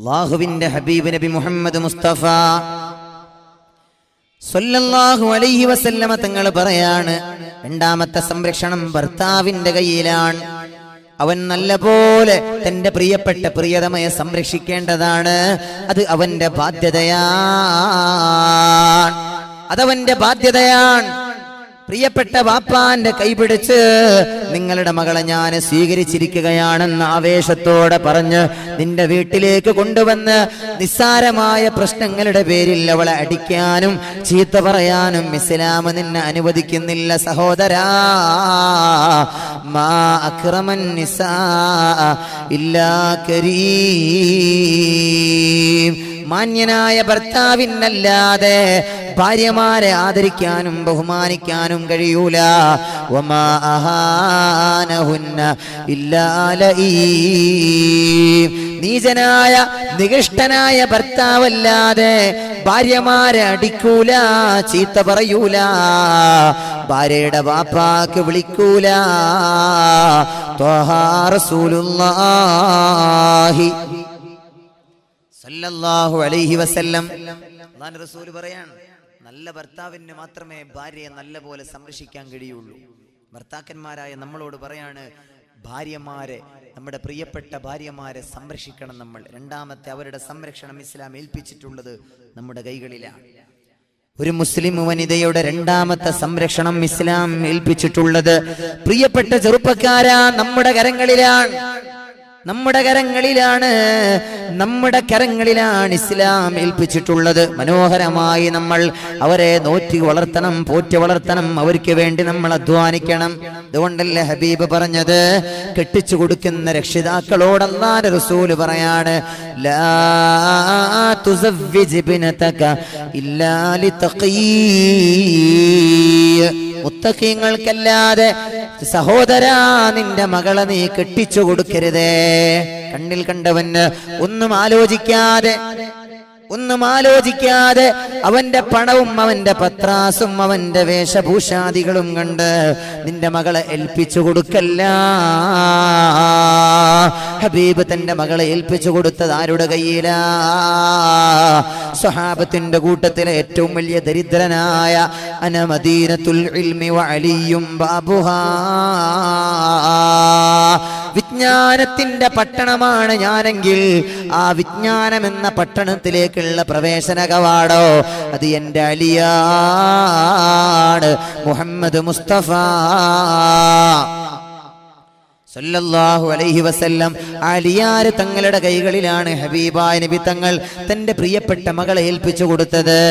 അല്ലാഹുവിന്റെ ഹബീബ് നബി മുഹമ്മദ് മുസ്തഫ സല്ലല്ലാഹു അലൈഹി വസല്ലമ തങ്ങൾ പറയാണ്, രണ്ടാമത്തെ സംരക്ഷണം ഭർത്താവിന്റെ കയ്യിലാണ്. അവൻ നല്ലപോലെ തന്റെ പ്രിയപ്പെട്ട പ്രിയതമയെ സംരക്ഷിക്കേണ്ടതാണ്. അത് അവന്റെ ബാധ്യതയാണ്. അതവന്റെ ബാധ്യതയാണ്. പ്രിയപ്പെട്ട വാപ്പാന്റെ കൈപിടിച്ച് നിങ്ങളുടെ മകളെ ഞാൻ സ്വീകരിച്ചിരിക്കുകയാണെന്ന് ആവേശത്തോടെ പറഞ്ഞ് നിന്റെ വീട്ടിലേക്ക് കൊണ്ടുവന്ന് നിസ്സാരമായ പ്രശ്നങ്ങളുടെ പേരിൽ അവളെ അടിക്കാനും ചീത്ത പറയാനും ഇസ്ലാം നിന്നെ അനുവദിക്കുന്നില്ല സഹോദരാ. മാ അക്രമൻ നിസാ ഇല്ലാ കരീം. മാന്യനായ ഭർത്താവിനല്ലാതെ ഭാര്യമാരെ ആദരിക്കാനും ബഹുമാനിക്കാനും കഴിയൂല. വമാ അഹാനഹുന്ന ഇല്ലാ ലഈം. നീചനായ നികൃഷ്ടനായ ഭർത്താവല്ലാതെ ഭാര്യമാരെ അടിക്കൂല, ചീത്ത പറയൂല, ഭാര്യയുടെ വാപ്പാക്ക് വിളിക്കൂല. ത്വഹ റസൂലുള്ളാഹി സല്ലല്ലാഹു അലൈഹി വസല്ലം. അല്ലാഹുവിന്റെ റസൂൽ പറയാണ്, നല്ല ഭർത്താവിന് മാത്രമേ ഭാര്യയെ നല്ല പോലെ സംരക്ഷിക്കാൻ കഴിയുള്ളൂ. ഭർത്താക്കന്മാരായ നമ്മളോട് പറയാണ്, ഭാര്യമാരെ, നമ്മുടെ പ്രിയപ്പെട്ട ഭാര്യമാരെ സംരക്ഷിക്കണം നമ്മൾ. രണ്ടാമത്തെ അവരുടെ സംരക്ഷണം ഇസ്ലാം ഏൽപ്പിച്ചിട്ടുള്ളത് നമ്മുടെ കൈകളിലാണ്. ഒരു മുസ്ലിം വനിതയുടെ രണ്ടാമത്തെ സംരക്ഷണം ഇസ്ലാം ഏൽപ്പിച്ചിട്ടുള്ളത്, പ്രിയപ്പെട്ട ചെറുപ്പക്കാരാ, നമ്മുടെ കരങ്ങളിലാണ്. നമ്മുടെ കരങ്ങളിലാണ് ഇസ്ലാം ഏൽപ്പിച്ചിട്ടുള്ളത്. മനോഹരമായി നമ്മൾ അവരെ നോറ്റി വളർത്തണം, പോറ്റി വളർത്തണം. അവർക്ക് വേണ്ടി നമ്മൾ അധ്വാനിക്കണം. അതുകൊണ്ടല്ലേ ഹബീബ് പറഞ്ഞത്, കെട്ടിച്ചു കൊടുക്കുന്ന രക്ഷിതാക്കളോട് അല്ലാഹുവിന്റെ റസൂൽ പറയാണ്, ലാ തുസവ്വിജ് ബിനതക ഇല്ലാ ലിതഖീ. മുത്തഖീങ്ങൾക്കല്ലാതെ സഹോദരാ നിന്റെ മകളെ നീ കെട്ടിച്ചു കൊടുക്കരുതേ. കണ്ണിൽ കണ്ടവന് ഒന്നും ആലോചിക്കാതെ അവന്റെ പണവും അവന്റെ പത്രാസും അവന്റെ വേഷഭൂഷാദികളും കണ്ട് നിന്റെ മകളെ ഏൽപ്പിച്ചു കൊടുക്കല്ല. ഹബീബ് തന്റെ മകളെ ഏൽപ്പിച്ചു കൊടുത്തത് ആരുടെ കയ്യിലാ? സ്വഹാബത്തിന്റെ കൂട്ടത്തിലെ ഏറ്റവും വലിയ ദരിദ്രനായ അന മദീനത്തുൽ ഇൽമി വ അലിയും ബാബുഹാ. വിജ്ഞാനത്തിന്റെ പട്ടണമാണ് ഞാനെങ്കിൽ ആ വിജ്ഞാനം എന്ന പട്ടണത്തിലേക്കുള്ള പ്രവേശന കവാടോ അത് എന്റെ അലിയാണ്, മുഹമ്മദ് മുസ്തഫ സല്ലല്ലാഹു അലൈഹി വസല്ലം. അലിയാര് തങ്ങളുടെ കൈകളിലാണ് ഹബീബായ നബി തങ്ങൾ തന്റെ പ്രിയപ്പെട്ട മകളെ ഏൽപ്പിച്ചു കൊടുത്തത്.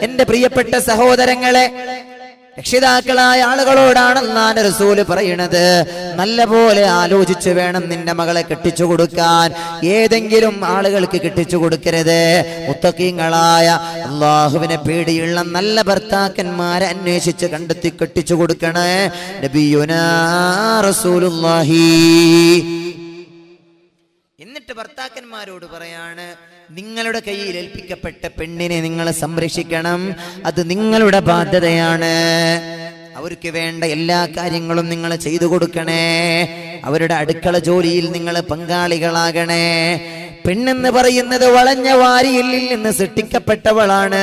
എന്റെ പ്രിയപ്പെട്ട സഹോദരങ്ങളെ, രക്ഷിതാക്കളായ ആളുകളോടാണ് അല്ലാഹുവിന്റെ റസൂൽ പറയുന്നത്, നല്ലപോലെ ആലോചിച്ച് വേണം നിന്റെ മകളെ കെട്ടിച്ചു കൊടുക്കാൻ. ഏതെങ്കിലും ആളുകൾക്ക് കെട്ടിച്ചു കൊടുക്കരുത്. മുത്തഖീങ്ങളായ അല്ലാഹുവിനെ പേടിയുള്ള നല്ല ഭർത്താക്കന്മാരെ അന്വേഷിച്ച് കണ്ടെത്തി കെട്ടിച്ചു കൊടുക്കണേ. നബിയുനാ റസൂലുള്ളാഹി. എന്നിട്ട് ഭർത്താക്കന്മാരോട് പറയാണ്, നിങ്ങളുടെ കയ്യിൽ ഏൽപ്പിക്കപ്പെട്ട പെണ്ണിനെ നിങ്ങൾ സംരക്ഷിക്കണം. അത് നിങ്ങളുടെ ബാധ്യതയാണ്. അവർക്ക് വേണ്ട എല്ലാ കാര്യങ്ങളും നിങ്ങൾ ചെയ്തു കൊടുക്കണേ. അവരുടെ അടുക്കള ജോലിയിൽ നിങ്ങൾ പങ്കാളികളാകണേ. പെണ്ണെന്ന് പറയുന്നത് വളഞ്ഞ വാരിയിൽ നിന്ന് സൃഷ്ടിക്കപ്പെട്ടവളാണ്.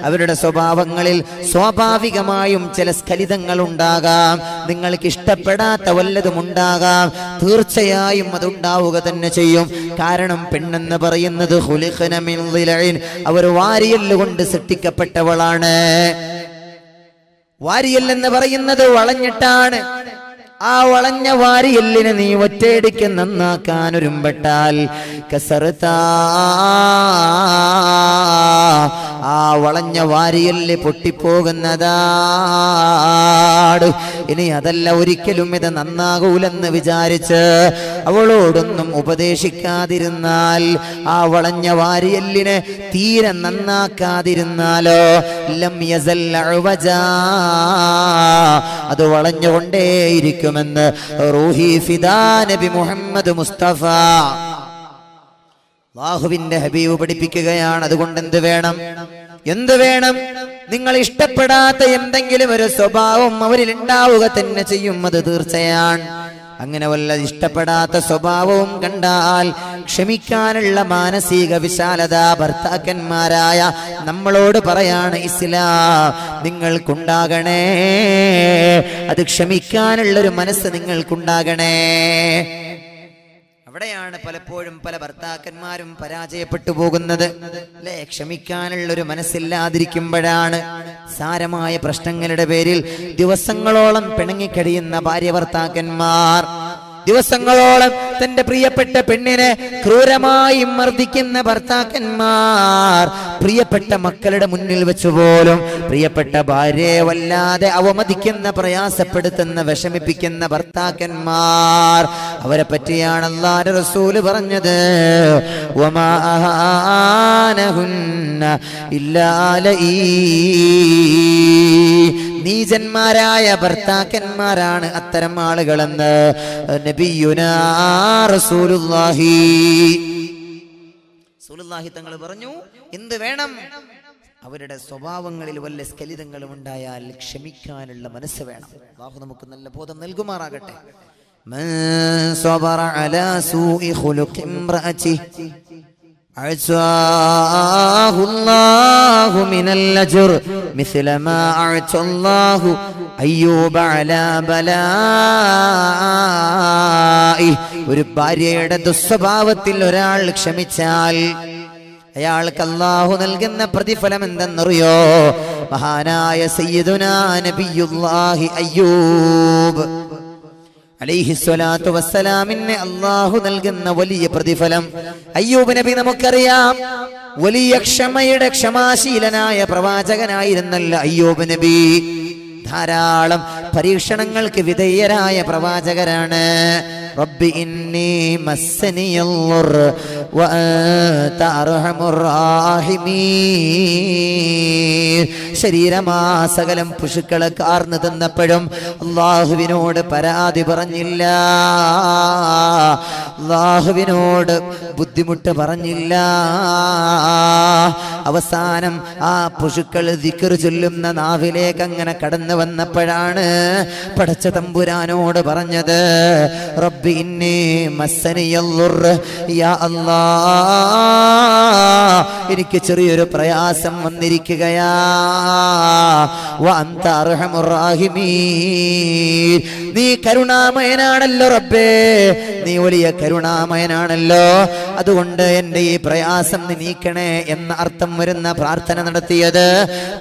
അവരുടെ സ്വഭാവങ്ങളിൽ സ്വാഭാവികമായും ചില സ്ഖലിതങ്ങൾ ഉണ്ടാകാം. നിങ്ങൾക്ക് ഇഷ്ടപ്പെടാത്ത വല്ലതും ഉണ്ടാകാം. തീർച്ചയായും അതുണ്ടാവുക തന്നെ ചെയ്യും. കാരണം പെണ്ണെന്ന് പറയുന്നത് ഖുലിഖന മിൻ ദിലഇൻ, അവർ വാരിയല് കൊണ്ട് സൃഷ്ടിക്കപ്പെട്ടവളാണ്. വാരിയൽ എന്ന് പറയുന്നത് വളഞ്ഞിട്ടാണ്. ആ വളഞ്ഞ വാരിയല്ലിനെ നീ ഒറ്റയടിക്ക് നന്നാക്കാൻ ഒരുമ്പെട്ടാൽ കസർത്താ, ആ വളഞ്ഞ വാരിയല്ല് പൊട്ടിപ്പോകുന്നതാണ്. ഇനി അതല്ല, ഒരിക്കലും ഇത് നന്നാകൂലെന്ന് വിചാരിച്ച് അവളോടൊന്നും ഉപദേശിക്കാതിരുന്നാൽ, ആ വളഞ്ഞ വാരിയല്ലിനെ തീരെ നന്നാക്കാതിരുന്നാലോ, ലം യസൽ അഅ്വജാ, അത് വളഞ്ഞുകൊണ്ടേയിരിക്കുമെന്ന് റൂഹി ഫിദാ നബി മുഹമ്മദ് മുസ്തഫ അല്ലാഹുവിന്റെ ഹബീബ് പഠിപ്പിക്കുകയാണ്. അതുകൊണ്ട് എന്ത് വേണം? നിങ്ങൾ ഇഷ്ടപ്പെടാത്ത എന്തെങ്കിലും ഒരു സ്വഭാവം അവരിൽ ഉണ്ടാവുക തന്നെ ചെയ്യും. അത് തീർച്ചയാണ്. അങ്ങനെ വല്ല ഇഷ്ടപ്പെടാത്ത സ്വഭാവവും കണ്ടാൽ ക്ഷമിക്കാനുള്ള മാനസിക വിശാലത ഭർത്താക്കന്മാരായ നമ്മളോട് പറയാണ് ഇസ്ലാം നിങ്ങൾക്കുണ്ടാകണേ. അത് ക്ഷമിക്കാനുള്ളൊരു മനസ്സ് നിങ്ങൾക്കുണ്ടാകണേ. അവിടെയാണ് പലപ്പോഴും പല ഭർത്താക്കന്മാരും പരാജയപ്പെട്ടു പോകുന്നത് അല്ലേ? ക്ഷമിക്കാനുള്ളൊരു മനസ്സില്ലാതിരിക്കുമ്പോഴാണ് സാരമായ പ്രശ്നങ്ങളുടെ പേരിൽ ദിവസങ്ങളോളം പിണങ്ങിക്കഴിയുന്ന ഭാര്യ ഭർത്താക്കന്മാർ, ദിവസങ്ങളോളം തന്റെ പ്രിയപ്പെട്ട പെണ്ണിനെ ക്രൂരമായി മർദ്ദിക്കുന്ന ഭർത്താക്കന്മാർ, പ്രിയപ്പെട്ട മക്കളുടെ മുന്നിൽ വെച്ച് പോലും പ്രിയപ്പെട്ട ഭാര്യയെ വല്ലാതെ അവമതിക്കുന്ന, പ്രയാസപ്പെടുത്തുന്ന, വിഷമിപ്പിക്കുന്ന ഭർത്താക്കന്മാർ, അവരെ പറ്റിയാണ് അല്ലാഹുവിന്റെ റസൂൽ പറഞ്ഞത് വമാ അഹാനഹുന്ന ഇല്ലാ ലഈ. നീചന്മാരായ ഭർത്താക്കന്മാരാണ് അത്തരം ആളുകളെന്ന് നബിയുനാ റസൂലുള്ളാഹി തങ്ങൾ പറഞ്ഞു. എന്ത് വേണം? അവരുടെ സ്വഭാവങ്ങളിൽ വല്ല സ്ഖലിതങ്ങളും ഉണ്ടായാൽ ക്ഷമിക്കാനുള്ള മനസ്സ് വേണം. അല്ലാഹു നമുക്ക് നല്ല ബോധം നൽകുമാറാകട്ടെ. മൻ സബറ അലാ സൂഇ ഖുലുഖി ഇംറഅതി അഅ്സാഹു അല്ലാഹു മിനൽ അജ്ർ മിസ്ല മാ അഅ്ത അല്ലാഹു അയ്യൂബ അലാ ബലാഇ. ഒരു ഭാര്യയുടെ ദുസ്വഭാവത്തിൽ ഒരാൾ ക്ഷമിച്ചാൽ അയാൾക്ക് അല്ലാഹു നൽകുന്ന പ്രതിഫലം എന്തെന്നറിയോ? മഹാനായ സയ്യിദുനാ നബിയുല്ലാഹി അയ്യൂബ് അലൈഹിസ്സലാത്തു വസ്സലാമിന് അല്ലാഹു നൽകുന്ന വലിയ പ്രതിഫലം. അയ്യൂബ് നബി നമുക്കറിയാം, വലിയ ക്ഷമയുടെ ക്ഷമാശീലനായ പ്രവാചകനായിരുന്നല്ലോ അയ്യൂബ് നബി. ധാരാളം പരീക്ഷണങ്ങൾക്ക് വിധേയരായ പ്രവാചകരാണ്. റബ്ബി ഇന്നി മസ്സനിയൽ ളുർ വഅൻത അർഹമുർ റഹീമീൻ. ശരീരമാസകലം പുഴുക്കളെ കാർന്നു തന്നപ്പോഴും അല്ലാഹുവിനോട് പരാതി പറഞ്ഞില്ല, അല്ലാഹുവിനോട് ബുദ്ധിമുട്ട് പറഞ്ഞില്ല. അവസാനം ആ പുഴുക്കൾ ദിക്ർ ചൊല്ലുന്ന നാവിലേക്ക് അങ്ങനെ കടന്നു വന്നപ്പോഴാണ് പടച്ച തമ്പുരാനോട് പറഞ്ഞത് റബ്ബി ഇന്നി മസ്സനിയൽ ളുർ, യാ അല്ലാഹ് എനിക്ക് ചെറിയൊരു പ്രയാസം വന്നിരിക്കുകയാ. വഅൻത അർഹമുർ റഹീമീൻ. നീ കരുണാമയനാണല്ലോ റബ്ബേ, നീ വലിയ കരുണാമയനാണല്ലോ, അതുകൊണ്ട് എൻ്റെ ഈ പ്രയാസം നീ നീക്കണേ എന്ന അർത്ഥം വരുന്ന പ്രാർത്ഥന നടത്തിയത്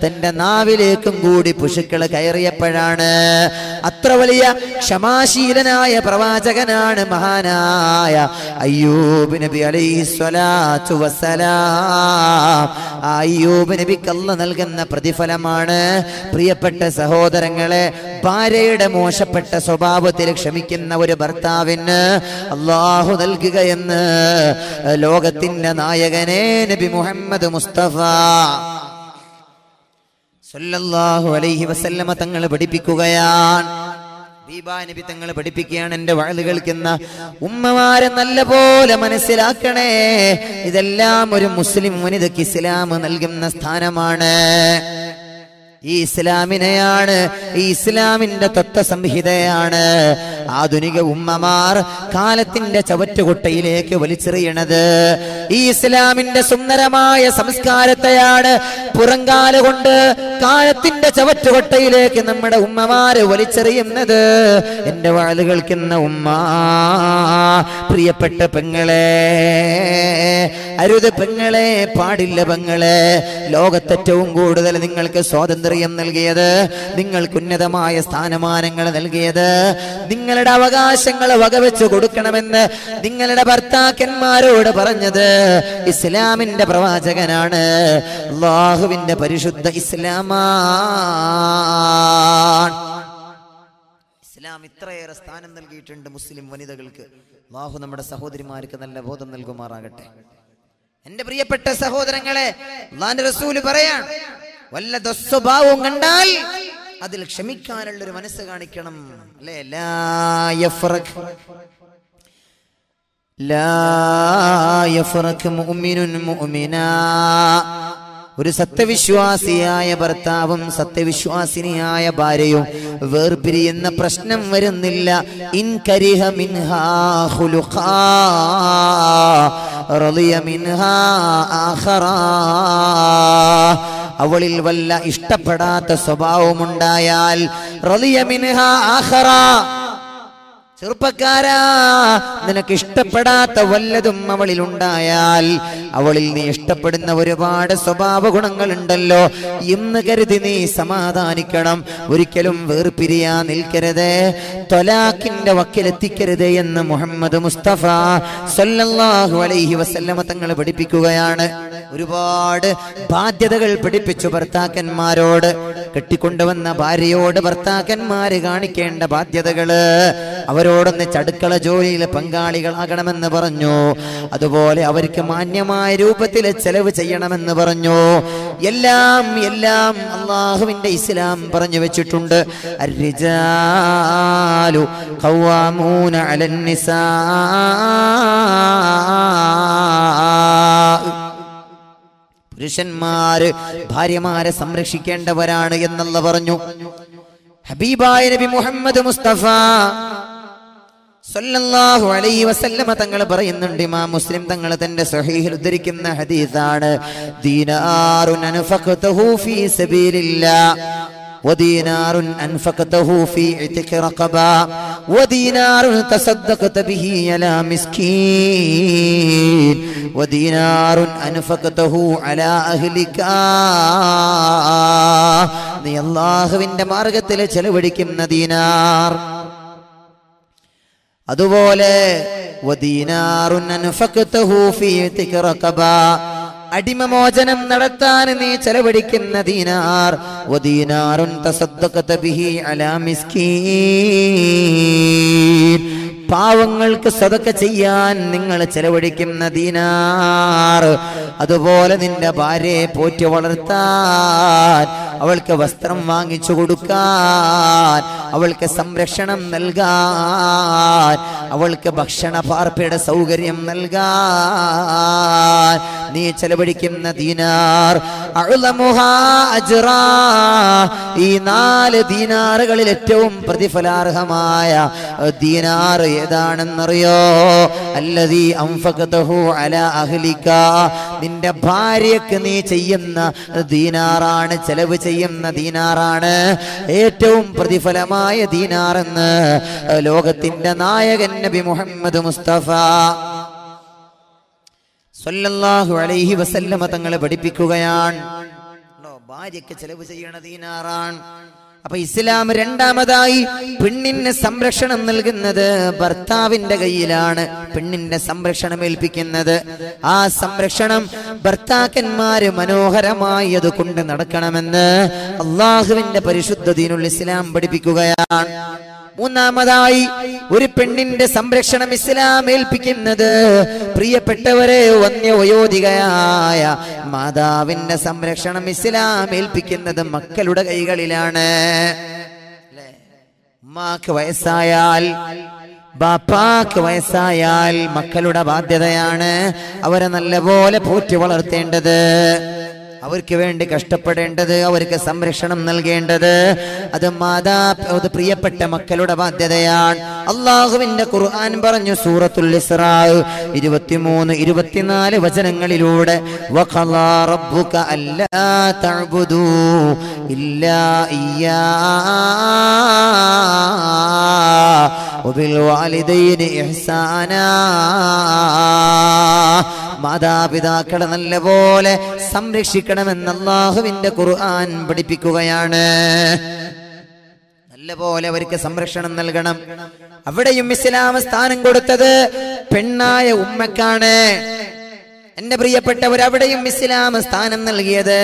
തന്റെ നാവിലേക്കും കൂടി പുഴുക്കൾ കയറിയപ്പോഴാണ്. അത്ര വലിയ ക്ഷമാശീലനായ പ്രവാചകനാണ് മഹാനായ അയ്യൂബ് നബി അലൈഹിസ്സലാത്തു വസ്സലാം. അയ്യൂബ് നബിക്ക് അല്ലാഹു നൽകുന്ന പ്രതിഫലമാണ് പ്രിയപ്പെട്ട സഹോദരങ്ങളെ, ഭാര്യയുടെ മോശപ്പെട്ട സ്വഭാവത്തിൽ ക്ഷമിക്കുന്ന ഒരു ഭർത്താവിന് അല്ലാഹു നൽകുകയെന്ന് ലോകത്തിന്റെ നായകനെ നബി മുഹമ്മദ് മുസ്തഫ സല്ലല്ലാഹു അലൈഹി വസല്ലമ തങ്ങൾ പഠിപ്പിക്കുകയാണ്. ബീബാ നബി തങ്ങൾ പഠിപ്പിക്കുകയാണ്, എന്റെ വഅദ് കേൾക്കുന്ന ഉമ്മമാരെ നല്ലപോലെ മനസ്സിലാക്കണേ, ഇതെല്ലാം ഒരു മുസ്ലിം വനിതയ്ക്ക് ഇസ്ലാം നൽകുന്ന സ്ഥാനമാണ്. ഈ ഇസ്ലാമിനെയാണ്, ഈ ഇസ്ലാമിന്റെ തത്വസംഹിതയാണ് ആധുനിക ഉമ്മമാർ കാലത്തിന്റെ ചവറ്റുകുട്ടയിലേക്ക് വലിച്ചെറിയണത്. ഈ ഇസ്ലാമിന്റെ സുന്ദരമായ സംസ്കാരത്തെയാണ് പുറങ്കാല കൊണ്ട് കാലത്തിന്റെ ചവറ്റുകൊട്ടയിലേക്ക് നമ്മുടെ ഉമ്മമാര് വലിച്ചെറിയുന്നത്. എന്റെ വാല് കേൾക്കുന്ന ഉമ്മ, പ്രിയപ്പെട്ട പെങ്ങളെ, അരുത് പെങ്ങളെ, പാടില്ല പെങ്ങളെ. ലോകത്തേറ്റവും കൂടുതൽ നിങ്ങൾക്ക് സ്വാതന്ത്ര്യം നൽകിയത്, നിങ്ങൾക്ക് ഉന്നതമായ സ്ഥാനമാനങ്ങൾ നൽകിയത്, നിങ്ങളുടെ അവകാശങ്ങൾ വകവെച്ചു കൊടുക്കണമെന്ന് നിങ്ങളുടെ ഭർത്താക്കന്മാരോട് പറഞ്ഞത് ഇസ്ലാമിന്റെ പ്രവാചകനാണ്, അല്ലാഹുവിന്റെ പരിശുദ്ധ ഇസ്ലാമാണ്. ഇസ്ലാം ഇത്രയേറെ സ്ഥാനം നൽകിയിട്ടുണ്ട് മുസ്ലിം വനിതകൾക്ക്. അല്ലാഹു നമ്മുടെ സഹോദരിമാർക്ക് നല്ല ബോധം നൽകുമാറാകട്ടെ. എന്റെ പ്രിയപ്പെട്ട സഹോദരങ്ങളെ, അല്ലാഹുവിന്റെ റസൂൽ പറയാൻ, വല്ല ദുസ്വഭാവവും കണ്ടാൽ അതിൽ ക്ഷമിക്കാനുള്ളൊരു മനസ്സ് കാണിക്കണം അല്ലേ? ലാ യഫ്റഖ് മുഅ്മിനുൻ മുഅ്മിനാ ഒരു സത്യവിശ്വാസിയായ ഭർത്താവും സത്യവിശ്വാസിനിയായ ഭാര്യയും വേർപിരിയുന്ന പ്രശ്നം വരുന്നില്ല. ഇൻ കരിഹ മിൻഹാ ഖുലുഖാ റളിയ മിൻഹാ ആഖറാ. അവളിൽ വല്ല ഇഷ്ടപ്പെടാത്ത സ്വഭാവമുണ്ടായാൽ റളിയ മിൻഹാ ആഖറാ, ചെറുപ്പക്കാരാ, നിനക്ക് ഇഷ്ടപ്പെടാത്ത വല്ലതും അവളിൽ ഉണ്ടായാൽ, അവളിൽ നീ ഇഷ്ടപ്പെടുന്ന ഒരുപാട് സ്വഭാവ ഗുണങ്ങളുണ്ടല്ലോ എന്ന് കരുതി നീ സമാധാനിക്കണം. ഒരിക്കലും വേർപിരിയാ നിൽക്കരുത്, ത്വലാഖിന്റെ വക്കിലെത്തിക്കരുത് എന്ന് മുഹമ്മദ് മുസ്തഫ സല്ലല്ലാഹു അലൈഹി വസല്ലമ തങ്ങൾ പഠിപ്പിക്കുകയാണ്. ഒരുപാട് ബാധ്യതകൾ പഠിപ്പിച്ചു ഭർത്താക്കന്മാരോട്. കെട്ടിക്കൊണ്ടുവന്ന ഭാര്യയോട് ഭർത്താക്കന്മാര് കാണിക്കേണ്ട ബാധ്യതകള്, അവരോടൊന്ന് അടുക്കള ജോലിയിൽ പങ്കാളികളാകണമെന്ന് പറഞ്ഞു. അതുപോലെ അവർക്ക് മാന്യമായ രൂപത്തിൽ ചെലവ് ചെയ്യണമെന്ന് പറഞ്ഞു. എല്ലാം എല്ലാം അല്ലാഹുവിന്റെ ഇസ്ലാം പറഞ്ഞു വെച്ചിട്ടുണ്ട്. അർരിജാലു ഖവ്വാമൂന അലൻ നിസാ, പുരുഷന്മാര് ഭാര്യമാരെ സംരക്ഷിക്കേണ്ടവരാണ് എന്നല്ല പറഞ്ഞു. ഹബീബായ നബി മുഹമ്മദ് മുസ്തഫ സല്ലല്ലാഹു അലൈഹി വസല്ലമ തങ്ങൾ പറയുന്നുണ്ട്, ഇമാം മുസ്ലിം തങ്ങൾ തന്റെ സ്വഹീഹിൽ ഉദ്ധരിക്കുന്ന ഹദീസാണ്, ദീനാറുൻ അൻഫഖതഹു ഫീ സബീലില്ലാഹ് ودينار أنفقته في عتق رقبة ودينار تصدقت به على مسكين ودينار أنفقته على أهلك. നീ അല്ലാഹുവിന്റെ മാർഗ്ഗത്തിൽ ചെലവഴിക്കുന്ന ദീനാർ, അതുപോലെ വദീനാറുൻ അൻഫഖതഹു ഫീ ഇത്ഖ റഖബ, അടിമമോചനം നടത്താൻ നീ ചെലവഴിക്കുന്ന ദീനാർ, വദീനാറുൻ തസദ്ദഖത ബിഹി അലാ മിസ്കീൻ, പാവങ്ങൾക്ക് സദഖ ചെയ്യാൻ നിങ്ങൾ ചെലവഴിക്കുന്ന ദീനാർ, അതുപോലെ നിന്റെ ഭാര്യയെ പോറ്റി വളർത്താൻ, അവൾക്ക് വസ്ത്രം വാങ്ങിച്ചു കൊടുക്കാൻ, അവൾക്ക് സംരക്ഷണം നൽകാൻ, അവൾക്ക് ഭക്ഷണ പാർപ്പിട സൗകര്യം നൽകാൻ നീ ചെലവഴിക്കുന്ന ദീനാർ. അഅ്ലമുഹാ അജ്റാ, ഈ 4 ദീനാറുകളിൽ ഏറ്റവും പ്രതിഫലാർഹമായ ദീനാർ ഏതാണെന്നറിയോ? അല്ലദീ അൻഫഖതഹു അലാ അഹ്ലിക, നിന്റെ ഭാര്യക്ക് നീ ചെയ്യുന്ന ദീനാറാണ്, ചെലവ് ചെയ്യുന്ന ദീനാറാണ് ഏറ്റവും പ്രതിഫലമായ ദീനാറെന്ന് ലോകത്തിന്റെ നായകൻ നബി മുഹമ്മദ് മുസ്തഫ സല്ലല്ലാഹു അലൈഹി വസല്ലമ തങ്ങളെ പഠിപ്പിക്കുകയാണ്. ഭാര്യക്ക് ചെലവ് ചെയ്യണ ദീനാറാണ്. അപ്പൊ ഇസ്ലാം രണ്ടാമതായി പെണ്ണിന് സംരക്ഷണം നൽകുന്നത് ഭർത്താവിന്റെ കയ്യിലാണ്. പെണ്ണിന്റെ സംരക്ഷണം ഏൽപ്പിക്കുന്നത്, ആ സംരക്ഷണം ഭർത്താക്കന്മാര് മനോഹരമായി അത് കൊണ്ട് നടക്കണമെന്ന് അള്ളാഹുവിന്റെ പരിശുദ്ധ ദീനുൽ ഇസ്ലാം പഠിപ്പിക്കുകയാണ്. മൂന്നാമതായി ഒരു പെണ്ണിന്റെ സംരക്ഷണം ഇസ്ലാം ഏൽപ്പിക്കുന്നത്, പ്രിയപ്പെട്ടവരെ, വന്യവയോധികയായ മാതാവിന്റെ സംരക്ഷണം ഇസ്ലാം ഏൽപ്പിക്കുന്നത് മക്കളുടെ കൈകളിലാണ്. ഉമ്മാക്ക് വയസ്സായാൽ, ബാപ്പാക്ക് വയസ്സായാൽ മക്കളുടെ ബാധ്യതയാണ് അവരെ നല്ലപോലെ പോറ്റി വളർത്തേണ്ടത്, അവർക്ക് വേണ്ടി കഷ്ടപ്പെടേണ്ടത്, അവർക്ക് സംരക്ഷണം നൽകേണ്ടത്. അത് പ്രിയപ്പെട്ട മക്കളുടെ ബാധ്യതയാണ്. അള്ളാഹുവിന്റെ ഖുർആൻ പറഞ്ഞു സൂറത്തുൽ ഇസ്രാ 23-24 വചനങ്ങളിലൂടെ, വഖളാ റബ്ബുക അല്ലാ തഅ്ബുദൂ ഇല്ലാ ഇയ്യാഹു വബിൽ വാലിദൈനി ഇഹ്സാനാ, മാതാപിതാക്കളെ നല്ലപോലെ സംരക്ഷിക്കണമെന്ന് അല്ലാഹുവിന്റെ ഖുർആൻ പഠിപ്പിക്കുകയാണ്. നല്ലപോലെ അവർക്ക് സംരക്ഷണം നൽകണം. അവിടെയും ഇസ്ലാം സ്ഥാനം കൊടുത്തത് പെണ്ണായ ഉമ്മക്കാണ്. എന്റെ പ്രിയപ്പെട്ടവർ, അവിടെയും ഇസ്ലാം സ്ഥാനം നൽകിയത്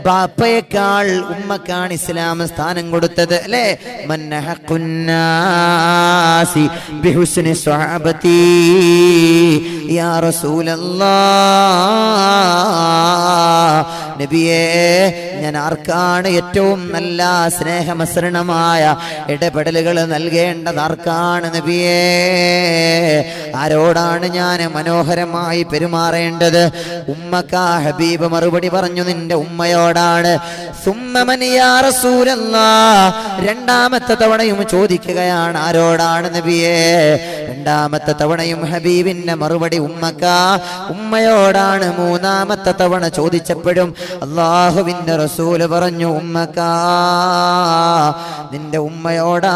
ബാപ്പയേക്കാൾ ഉമ്മക്കാണ് ഇസ്ലാം സ്ഥാനം കൊടുത്തത്, അല്ലേ? മന്നഹഖുന്നാസി ബിഹുസ്നി സ്വഹബതി യാ റസൂലല്ലാഹ്, നബിയേ, ഞാൻ ആർക്കാണ് ഏറ്റവും നല്ല സ്നേഹമസൃണമായ ഇടപെടലുകൾ നൽകേണ്ടത്? ആർക്കാണ് നബിയേ? ആരോടാണ് ഞാൻ മനോഹരമായി പെരുമാറേണ്ടത്? ഉമ്മക്കാ ഹബീബ് മറുപടി പറഞ്ഞു, നിന്റെ ഉമ്മയോടാണ്. സുമ്മമൻ യാ റസൂലല്ലാഹ്, രണ്ടാമത്തെ തവണയും ചോദിക്കുകയാണ്, ആരോടാണ് നബിയേ? രണ്ടാമത്തെ തവണയും ഹബീബിന്റെ മറുപടി ഉമ്മക്കാ, ഉമ്മയോടാണ്. മൂന്നാമത്തെ തവണ ചോദിച്ചപ്പോഴും അല്ലാഹുവിന്റെ റസൂല് പറഞ്ഞു, ഉമ്മക്കാ, നിന്റെ ഉമ്മയോടാണ്.